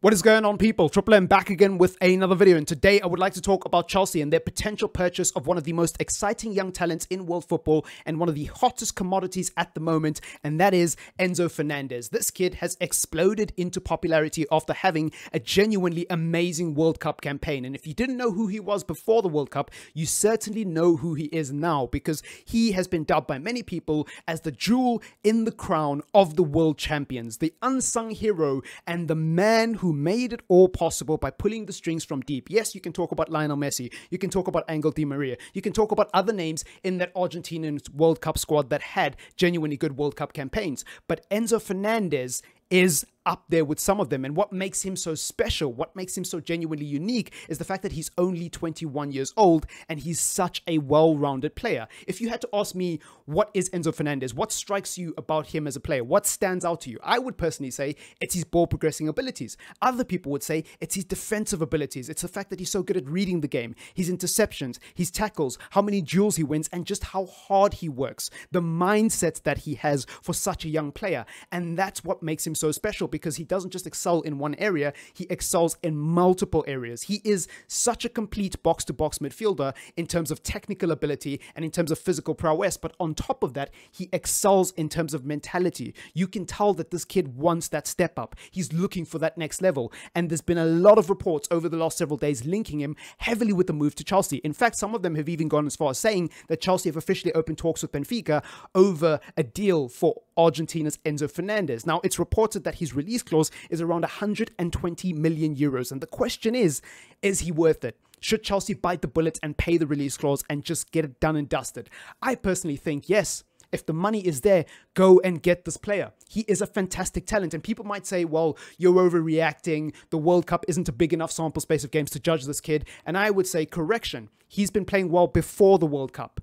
What is going on, people? TripleM back again with another video, and today I would like to talk about Chelsea and their potential purchase of one of the most exciting young talents in world football and one of the hottest commodities at the moment, and that is Enzo Fernandez. This kid has exploded into popularity after having a genuinely amazing World Cup campaign, and if you didn't know who he was before the World Cup, you certainly know who he is now, because he has been dubbed by many people as the jewel in the crown of the world champions, the unsung hero, and the man who made it all possible by pulling the strings from deep. Yes, you can talk about Lionel Messi, you can talk about Angel Di Maria, you can talk about other names in that Argentinian World Cup squad that had genuinely good World Cup campaigns, but Enzo Fernandez is up there with some of them. And what makes him so special, what makes him so genuinely unique, is the fact that he's only 21 years old and he's such a well-rounded player. If you had to ask me, what is Enzo Fernandez? What strikes you about him as a player? What stands out to you? I would personally say it's his ball progressing abilities. Other people would say it's his defensive abilities. It's the fact that he's so good at reading the game, his interceptions, his tackles, how many duels he wins, and just how hard he works. The mindset that he has for such a young player. And that's what makes him so special, because he doesn't just excel in one area, he excels in multiple areas. He is such a complete box-to-box midfielder in terms of technical ability and in terms of physical prowess, but on top of that, he excels in terms of mentality. You can tell that this kid wants that step up. He's looking for that next level, and there's been a lot of reports over the last several days linking him heavily with the move to Chelsea. In fact, some of them have even gone as far as saying that Chelsea have officially opened talks with Benfica over a deal for Argentina's Enzo Fernandez. Now, it's reported that his release clause is around 120 million euros. And the question is he worth it? Should Chelsea bite the bullet and pay the release clause and just get it done and dusted? I personally think yes. If the money is there, go and get this player. He is a fantastic talent. And people might say, well, you're overreacting. The World Cup isn't a big enough sample space of games to judge this kid. And I would say, correction. He's been playing well before the World Cup.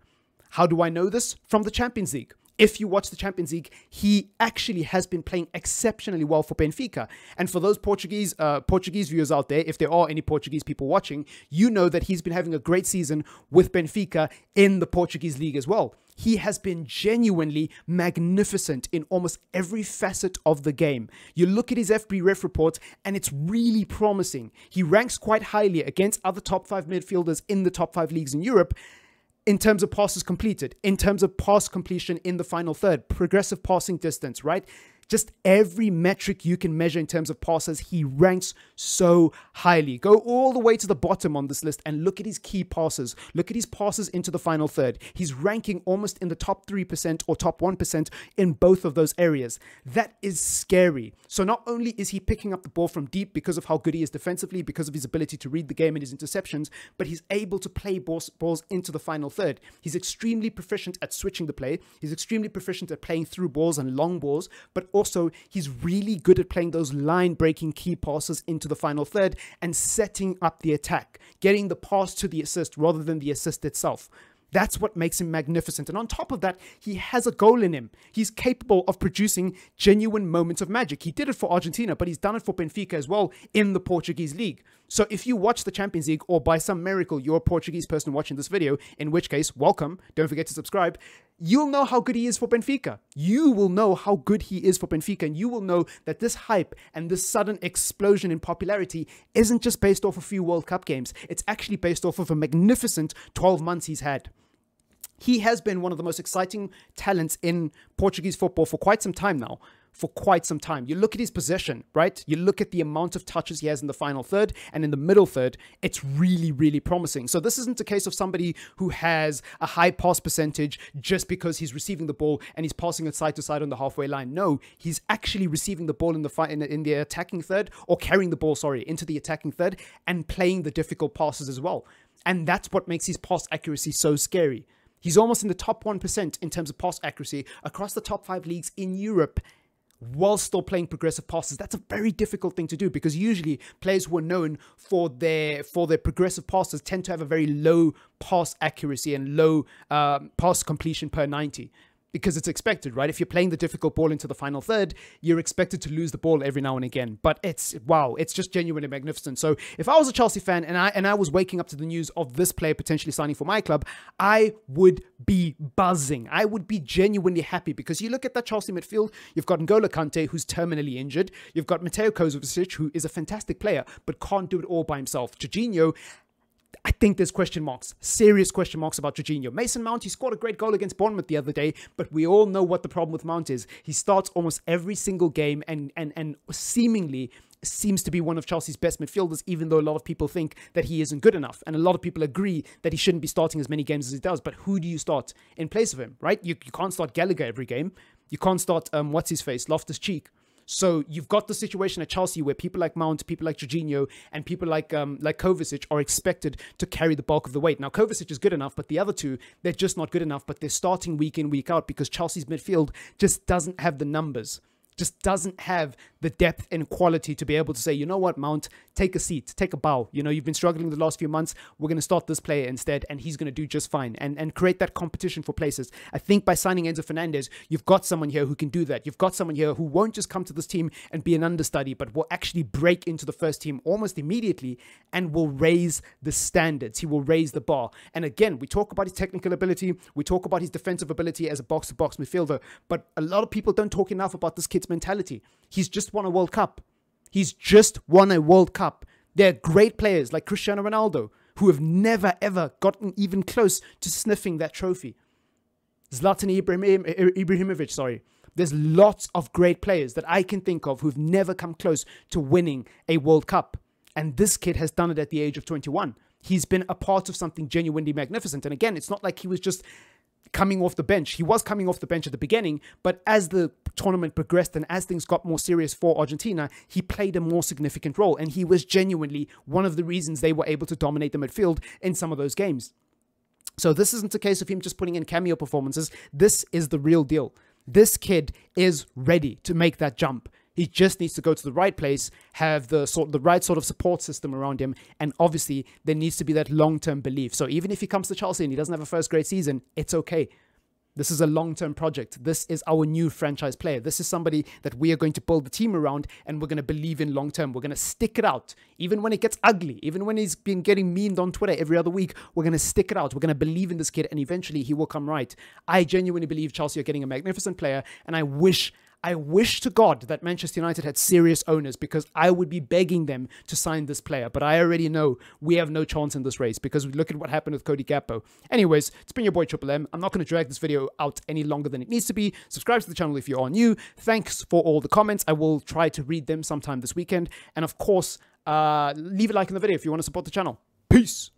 How do I know this? From the Champions League. If you watch the Champions League, he actually has been playing exceptionally well for Benfica. And for those Portuguese viewers out there, if there are any Portuguese people watching, you know that he's been having a great season with Benfica in the Portuguese league as well. He has been genuinely magnificent in almost every facet of the game. You look at his FB ref report and it's really promising. He ranks quite highly against other top 5 midfielders in the top 5 leagues in Europe, in terms of passes completed, in terms of pass completion in the final third, progressive passing distance, right? Just every metric you can measure in terms of passes, he ranks so highly. Go all the way to the bottom on this list and look at his key passes. Look at his passes into the final third. He's ranking almost in the top 3% or top 1% in both of those areas. That is scary. So not only is he picking up the ball from deep because of how good he is defensively, because of his ability to read the game and his interceptions, but he's able to play balls into the final third. He's extremely proficient at switching the play. He's extremely proficient at playing through balls and long balls, but also he's really good at playing those line-breaking key passes into the final third and setting up the attack, getting the pass to the assist rather than the assist itself. That's what makes him magnificent. And on top of that, he has a goal in him. He's capable of producing genuine moments of magic. He did it for Argentina, but he's done it for Benfica as well in the Portuguese league. So if you watch the Champions League, or by some miracle, you're a Portuguese person watching this video, in which case, welcome. Don't forget to subscribe. You'll know how good he is for Benfica. You will know how good he is for Benfica, and you will know that this hype and this sudden explosion in popularity isn't just based off a few World Cup games. It's actually based off of a magnificent 12 months he's had. He has been one of the most exciting talents in Portuguese football for quite some time now. For quite some time. You look at his possession, right? You look at the amount of touches he has in the final third and in the middle third. It's really, really promising. So this isn't a case of somebody who has a high pass percentage just because he's receiving the ball and he's passing it side to side on the halfway line. No, he's actually receiving the ball in the attacking third, or carrying the ball, sorry, into the attacking third and playing the difficult passes as well. And that's what makes his pass accuracy so scary. He's almost in the top 1% in terms of pass accuracy across the top 5 leagues in Europe, while still playing progressive passes. That's a very difficult thing to do, because usually players who are known for their progressive passes tend to have a very low pass accuracy and low pass completion per 90. because it's expected, right? If you're playing the difficult ball into the final third, you're expected to lose the ball every now and again. But it's, wow, it's just genuinely magnificent. So if I was a Chelsea fan and I was waking up to the news of this player potentially signing for my club, I would be buzzing. I would be genuinely happy, because you look at that Chelsea midfield, you've got N'Golo Kante, who's terminally injured. You've got Mateo Kovacic, who is a fantastic player, but can't do it all by himself. Jorginho, I think there's question marks, serious question marks about Jorginho. Mason Mount, he scored a great goal against Bournemouth the other day, but we all know what the problem with Mount is. He starts almost every single game and seemingly seems to be one of Chelsea's best midfielders, even though a lot of people think that he isn't good enough. And a lot of people agree that he shouldn't be starting as many games as he does. But who do you start in place of him, right? You can't start Gallagher every game. You can't start, what's-his-face, Loftus-Cheek. So you've got the situation at Chelsea where people like Mount, people like Jorginho, and people like Kovacic are expected to carry the bulk of the weight. Now, Kovacic is good enough, but the other two, they're just not good enough. But they're starting week in, week out, because Chelsea's midfield just doesn't have the numbers, just doesn't have the depth and quality to be able to say, you know what, Mount, take a seat, take a bow. You know, you've been struggling the last few months. We're going to start this player instead, and he's going to do just fine, and create that competition for places. I think by signing Enzo Fernandez, you've got someone here who can do that. You've got someone here who won't just come to this team and be an understudy, but will actually break into the first team almost immediately and will raise the standards. He will raise the bar. And again, we talk about his technical ability. We talk about his defensive ability as a box-to-box midfielder, but a lot of people don't talk enough about this kid's mentality. He's just won a World Cup. He's just won a World Cup. There are great players like Cristiano Ronaldo who have never, ever gotten even close to sniffing that trophy. Zlatan Ibrahimovic, sorry. There's lots of great players that I can think of who've never come close to winning a World Cup. And this kid has done it at the age of 21. He's been a part of something genuinely magnificent. And again, it's not like he was just coming off the bench. He was coming off the bench at the beginning, but as the tournament progressed and as things got more serious for Argentina, he played a more significant role, and he was genuinely one of the reasons they were able to dominate the midfield in some of those games. So this isn't a case of him just putting in cameo performances. This is the real deal. This kid is ready to make that jump. He just needs to go to the right place, have the right sort of support system around him, and obviously there needs to be that long-term belief. So even if he comes to Chelsea and he doesn't have a first-grade season, it's okay. This is a long-term project. This is our new franchise player. This is somebody that we are going to build the team around, and we're going to believe in long-term. We're going to stick it out. Even when it gets ugly, even when he's been getting memed on Twitter every other week, we're going to stick it out. We're going to believe in this kid, and eventually he will come right. I genuinely believe Chelsea are getting a magnificent player, and I wish to God that Manchester United had serious owners, because I would be begging them to sign this player. But I already know we have no chance in this race, because we look at what happened with Cody Gakpo. Anyways, it's been your boy TripleM. I'm not going to drag this video out any longer than it needs to be. Subscribe to the channel if you are new. Thanks for all the comments. I will try to read them sometime this weekend. And of course, leave a like in the video if you want to support the channel. Peace.